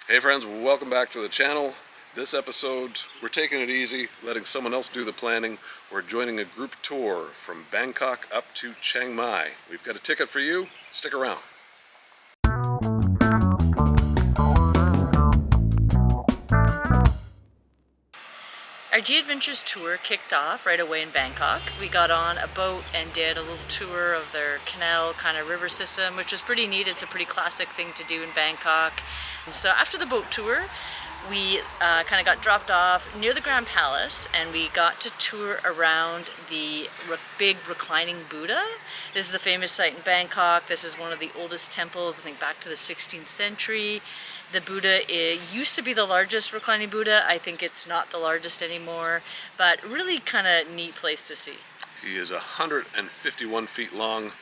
Hey friends, welcome back to the channel. This episode, we're taking it easy, letting someone else do the planning. We're joining a group tour from Bangkok up to Chiang Mai. We've got a ticket for you. Stick around. Our G Adventures tour kicked off right away in Bangkok. We got on a boat and did a little tour of their canal kind of river system, which was pretty neat. It's a pretty classic thing to do in Bangkok. And so after the boat tour, we kind of got dropped off near the Grand Palace and we got to tour around the big reclining Buddha. This is a famous site in Bangkok. This is one of the oldest temples, I think back to the 16th century. The Buddha used to be the largest reclining Buddha. I think it's not the largest anymore, but really kind of neat place to see. He is 151 feet long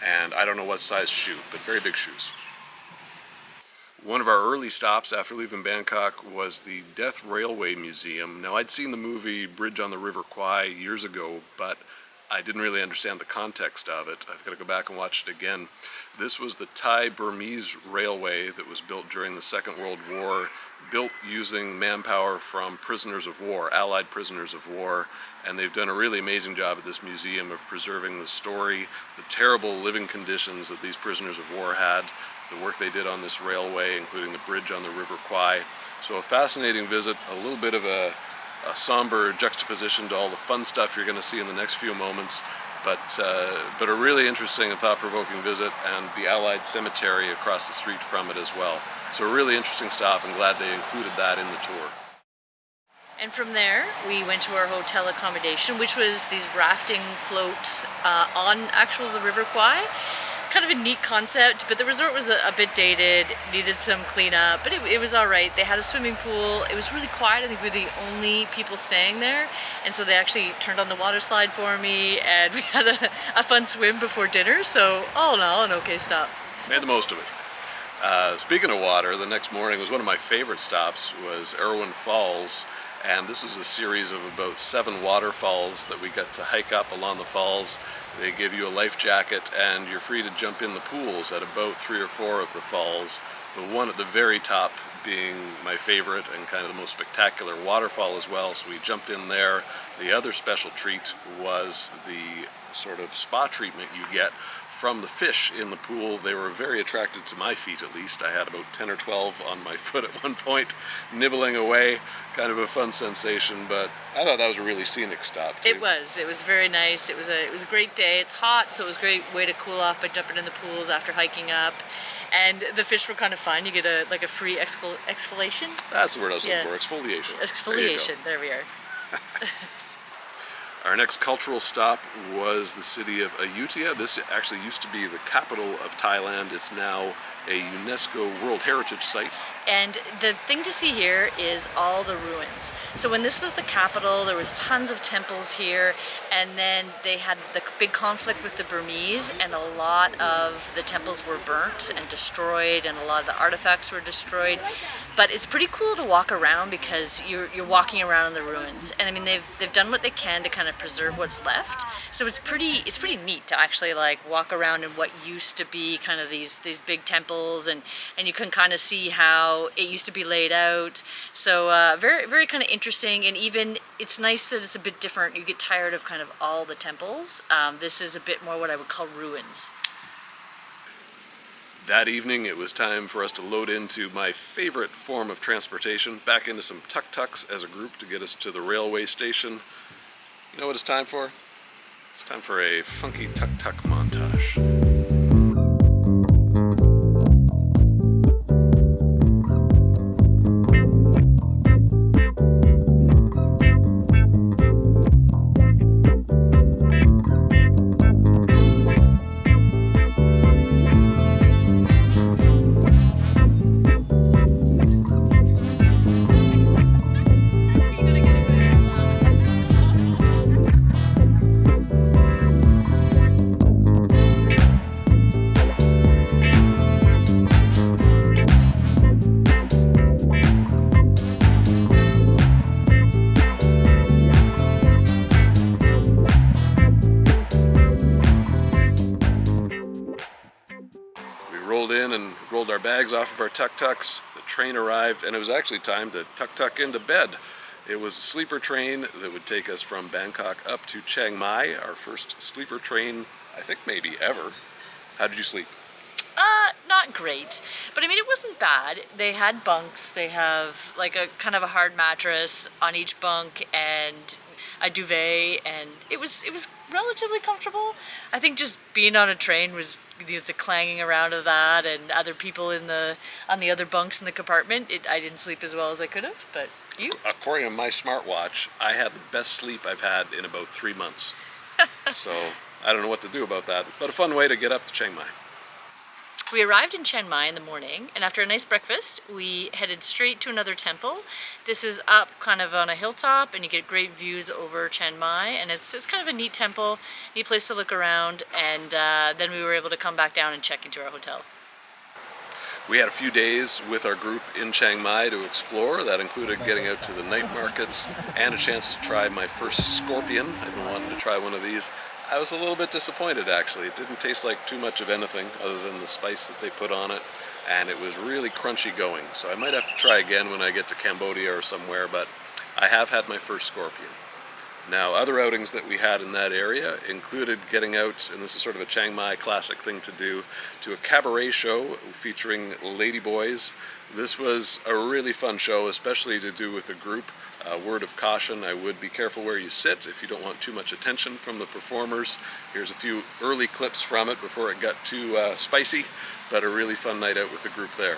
and I don't know what size shoe, but very big shoes. One of our early stops after leaving Bangkok was the Death Railway Museum. Now, I'd seen the movie Bridge on the River Kwai years ago, but I didn't really understand the context of it. I've got to go back and watch it again. This was the Thai-Burmese railway that was built during the Second World War, built using manpower from prisoners of war, Allied prisoners of war, and they've done a really amazing job at this museum of preserving the story, the terrible living conditions that these prisoners of war had, the work they did on this railway, including the bridge on the River Kwai. So a fascinating visit, a little bit of a somber juxtaposition to all the fun stuff you're going to see in the next few moments, but a really interesting and thought-provoking visit, and the Allied cemetery across the street from it as well. So a really interesting stop, and glad they included that in the tour. And from there, we went to our hotel accommodation, which was these rafting floats on the River Kwai. Kind of a neat concept, but the resort was a bit dated, needed some cleanup, but it was all right. They had a swimming pool. It was really quiet. I think we were the only people staying there, and so they actually turned on the water slide for me, and we had a fun swim before dinner, so all in all, an okay stop. Made the most of it. Speaking of water, the next morning was one of my favorite stops, was Erwin Falls, and this was a series of about 7 waterfalls that we got to hike up along the falls. They give you a life jacket and you're free to jump in the pools at about 3 or 4 of the falls. The one at the very top being my favorite and kind of the most spectacular waterfall as well, so we jumped in there. The other special treat was the sort of spa treatment you get from the fish in the pool. They were very attracted to my feet, at least. I had about 10 or 12 on my foot at one point, nibbling away. Kind of a fun sensation, but I thought that was a really scenic stop too. It was very nice. It was a great day. It's hot, so it was a great way to cool off by jumping in the pools after hiking up. And the fish were kind of fun. You get a free exfoliation. That's the word I was looking for, exfoliation. Exfoliation, there we are. Our next cultural stop was the city of Ayutthaya. This actually used to be the capital of Thailand. It's now a UNESCO World Heritage Site. And the thing to see here is all the ruins. So when this was the capital, there was tons of temples here, and then they had the big conflict with the Burmese, and a lot of the temples were burnt and destroyed, and a lot of the artifacts were destroyed. But it's pretty cool to walk around because you're walking around in the ruins, and I mean they've done what they can to kind of preserve what's left. So it's pretty neat to actually like walk around in what used to be kind of these big temples, and you can kind of see how it used to be laid out. So very kind of interesting, and even it's nice that it's a bit different. You get tired of kind of all the temples. This is a bit more what I would call ruins. That evening, it was time for us to load into my favorite form of transportation, back into some tuk-tuks as a group to get us to the railway station. You know what it's time for? It's time for a funky tuk-tuk montage. our bags off of our tuk-tuks. The train arrived, and it was actually time to tuk-tuk into bed. It was a sleeper train that would take us from Bangkok up to Chiang Mai, our first sleeper train, I think maybe ever. How did you sleep? Not great, but I mean, it wasn't bad. They had bunks. They have like a kind of a hard mattress on each bunk and a duvet, and it was relatively comfortable. I think just being on a train was, you know, the clanging around of that and other people on the other bunks in the compartment. I didn't sleep as well as I could have, but you? According to my smartwatch, I had the best sleep I've had in about 3 months. So I don't know what to do about that, but a fun way to get up to Chiang Mai. We arrived in Chiang Mai in the morning, and after a nice breakfast, we headed straight to another temple. This is up kind of on a hilltop, and you get great views over Chiang Mai, and it's kind of a neat temple, neat place to look around, and then we were able to come back down and check into our hotel. We had a few days with our group in Chiang Mai to explore. That included getting out to the night markets and a chance to try my first scorpion. I've been wanting to try one of these. I was a little bit disappointed, actually. It didn't taste like too much of anything other than the spice that they put on it, and it was really crunchy going. So I might have to try again when I get to Cambodia or somewhere, but I have had my first scorpion. Now, other outings that we had in that area included getting out, and this is sort of a Chiang Mai classic thing to do, to a cabaret show featuring ladyboys. This was a really fun show, especially to do with a group. Word of caution, I would be careful where you sit if you don't want too much attention from the performers. Here's a few early clips from it before it got too spicy, but a really fun night out with the group there.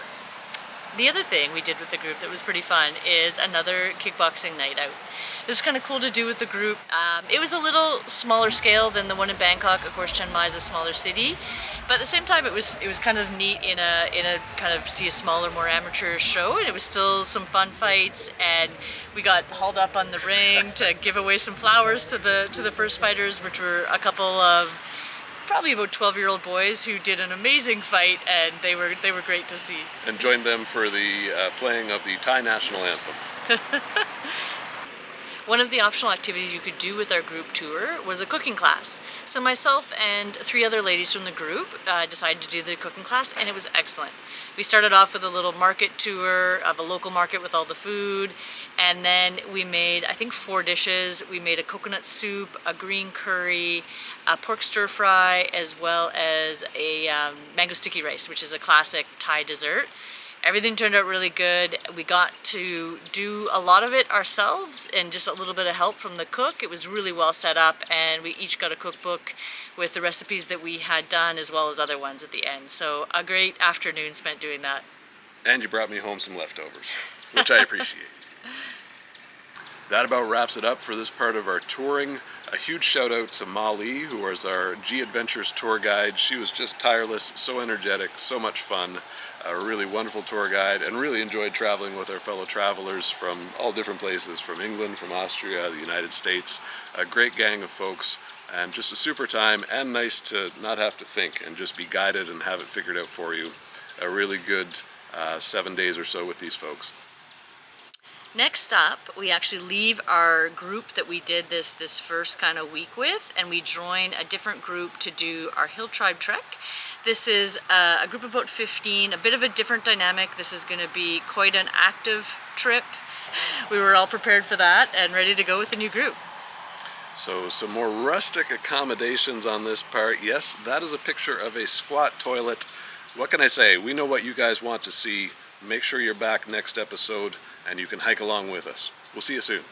The other thing we did with the group that was pretty fun is another kickboxing night out. This is kind of cool to do with the group. It was a little smaller scale than the one in Bangkok. Of course, Chiang Mai is a smaller city, but at the same time, it was kind of neat in a kind of see a smaller, more amateur show, and it was still some fun fights. And we got hauled up on the ring to give away some flowers to the first fighters, which were a couple of probably about 12-year-old boys who did an amazing fight, and they were great to see. And joined them for the playing of the Thai national anthem. One of the optional activities you could do with our group tour was a cooking class. So myself and 3 other ladies from the group decided to do the cooking class, and it was excellent. We started off with a little market tour of a local market with all the food, and then we made, I think, 4 dishes. We made a coconut soup, a green curry, a pork stir fry, as well as a mango sticky rice, which is a classic Thai dessert. Everything turned out really good. We got to do a lot of it ourselves and just a little bit of help from the cook. It was really well set up, and we each got a cookbook with the recipes that we had done as well as other ones at the end. So a great afternoon spent doing that. And you brought me home some leftovers, which I appreciate. That about wraps it up for this part of our touring. A huge shout out to Molly, who was our G Adventures tour guide. She was just tireless, so energetic, so much fun. A really wonderful tour guide, and really enjoyed traveling with our fellow travelers from all different places, from England, from Austria, the United States. A great gang of folks, and just a super time, and nice to not have to think and just be guided and have it figured out for you. A really good 7 days or so with these folks. Next up, we actually leave our group that we did this first kind of week with, and we join a different group to do our Hill Tribe Trek. This is a group of about 15, a bit of a different dynamic. This is going to be quite an active trip. We were all prepared for that and ready to go with the new group. So some more rustic accommodations on this part. Yes, that is a picture of a squat toilet. What can I say? We know what you guys want to see. Make sure you're back next episode and you can hike along with us. We'll see you soon.